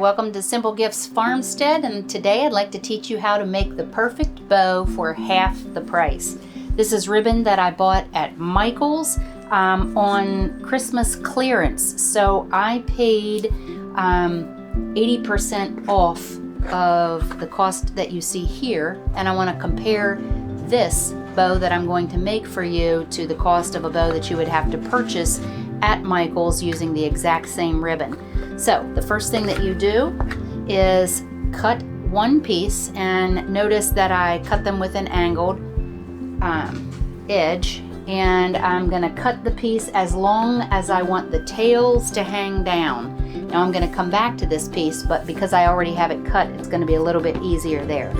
welcome to Simple Gifts Farmstead, and today I'd like to teach you how to make the perfect bow for half the price. This is ribbon that I bought at Michael's on Christmas clearance, so I paid 80% off of the cost that you see here, and I want to compare this bow that I'm going to make for you to the cost of a bow that you would have to purchase at Michael's using the exact same ribbon. So the first thing that you do is cut one piece, and notice that I cut them with an angled edge, and I'm going to cut the piece as long as I want the tails to hang down. Now I'm going to come back to this piece, but because I already have it cut, it's going to be a little bit easier there.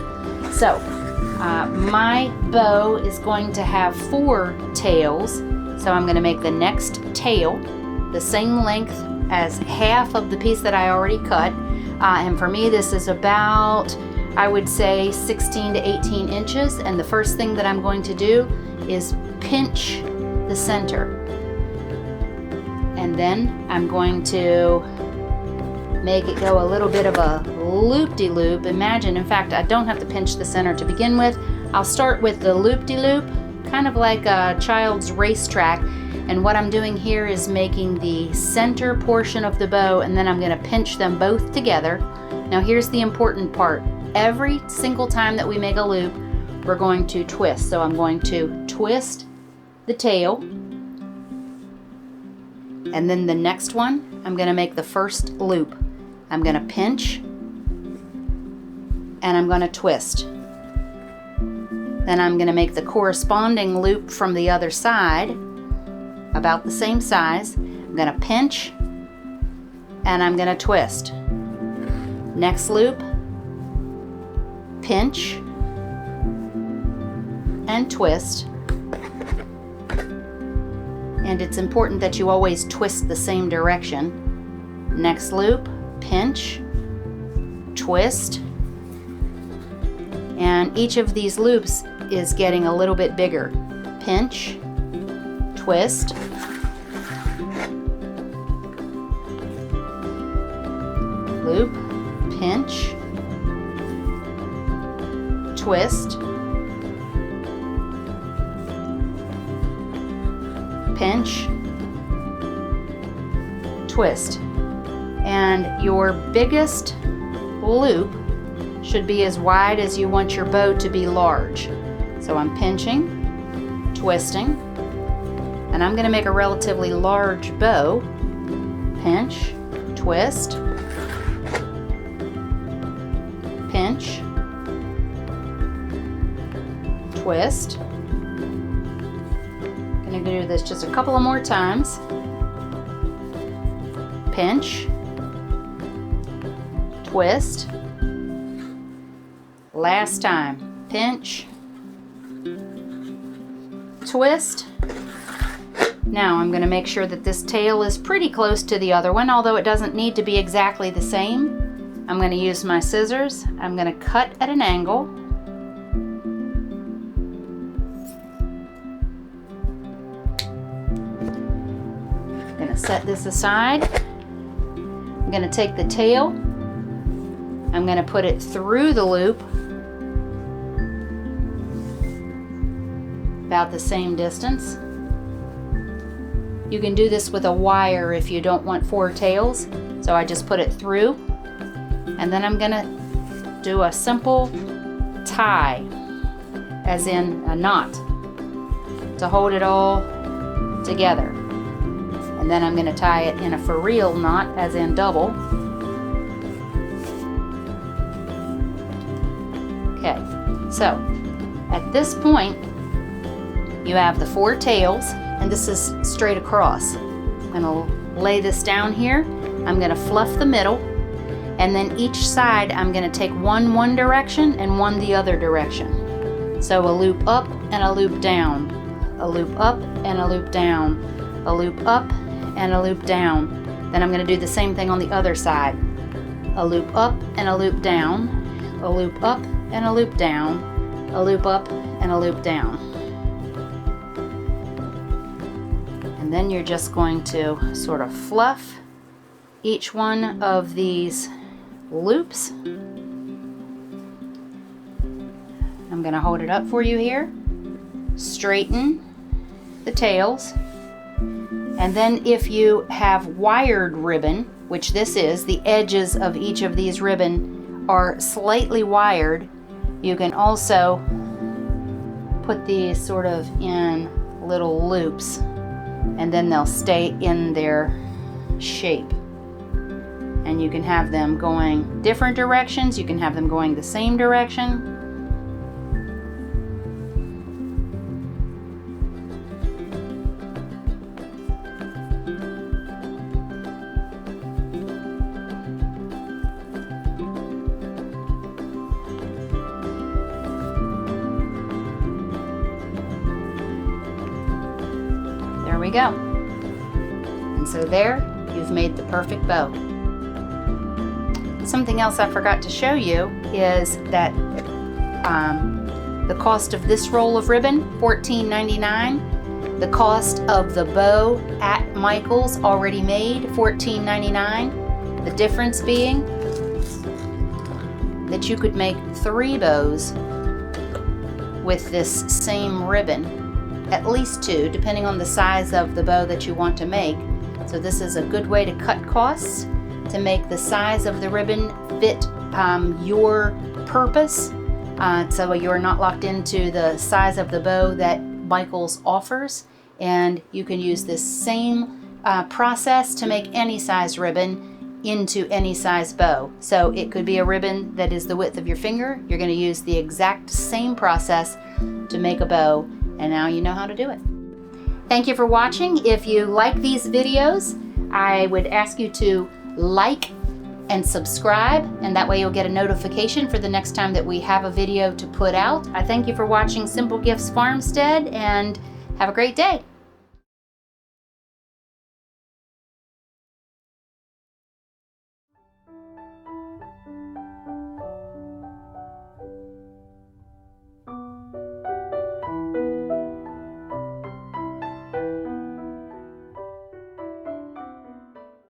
So my bow is going to have 4 tails, so I'm going to make the next tail the same length as half of the piece that I already cut, and for me this is about, I would say, 16 to 18 inches, and the first thing that I'm going to do is pinch the center, and then I'm going to make it go a little bit of a loop-de-loop. Imagine, in fact, I don't have to pinch the center to begin with. I'll start with the loop-de-loop, kind of like a child's racetrack. And what I'm doing here is making the center portion of the bow, and then I'm going to pinch them both together. Now here's the important part. Every single time that we make a loop, we're going to twist. So I'm going to twist the tail, and then the next one, I'm going to make the first loop. I'm going to pinch, and I'm going to twist. Then I'm going to make the corresponding loop from the other side, about the same size. I'm going to pinch, and I'm going to twist. Next loop, pinch, and twist. And it's important that you always twist the same direction. Next loop, pinch, twist. And each of these loops is getting a little bit bigger. Pinch, twist, loop, pinch, twist, pinch, twist. And your biggest loop should be as wide as you want your bow to be large. So I'm pinching, twisting, and I'm going to make a relatively large bow. Pinch, twist, pinch, twist. I'm going to do this just a couple of more times. Pinch, twist. Last time. Pinch, twist. Now I'm going to make sure that this tail is pretty close to the other one, although it doesn't need to be exactly the same. I'm going to use my scissors. I'm going to cut at an angle. I'm going to set this aside. I'm going to take the tail. I'm going to put it through the loop, about the same distance. You can do this with a wire if you don't want 4 tails. So I just put it through, and then I'm gonna do a simple tie, as in a knot, to hold it all together. And then I'm gonna tie it in a for real knot, as in double. Okay, so at this point, you have the 4 tails, and this is straight across. I'm going to lay this down here. I'm going to fluff the middle, and then each side I'm going to take one direction and one the other direction. So a loop up and a loop down, a loop up and a loop down, a loop up and a loop down. Then I'm going to do the same thing on the other side. A loop up and a loop down, a loop up and a loop down, a loop up and a loop down. And then you're just going to sort of fluff each one of these loops. I'm going to hold it up for you here. Straighten the tails. And then if you have wired ribbon, which this is, the edges of each of these ribbon are slightly wired, you can also put these sort of in little loops, and then they'll stay in their shape. And you can have them going different directions, you can have them going the same direction. There we go. And so there, you've made the perfect bow. Something else I forgot to show you is that the cost of this roll of ribbon, $14.99. The cost of the bow at Michaels already made, $14.99. The difference being that you could make 3 bows with this same ribbon. At least 2, depending on the size of the bow that you want to make. So this is a good way to cut costs, to make the size of the ribbon fit your purpose, so you're not locked into the size of the bow that Michaels offers, and you can use this same process to make any size ribbon into any size bow. So it could be a ribbon that is the width of your finger. You're going to use the exact same process to make a bow, and now you know how to do it. Thank you for watching. If you like these videos, I would ask you to like and subscribe, and that way you'll get a notification for the next time that we have a video to put out. I thank you for watching Simple Gifts Farmstead, and have a great day.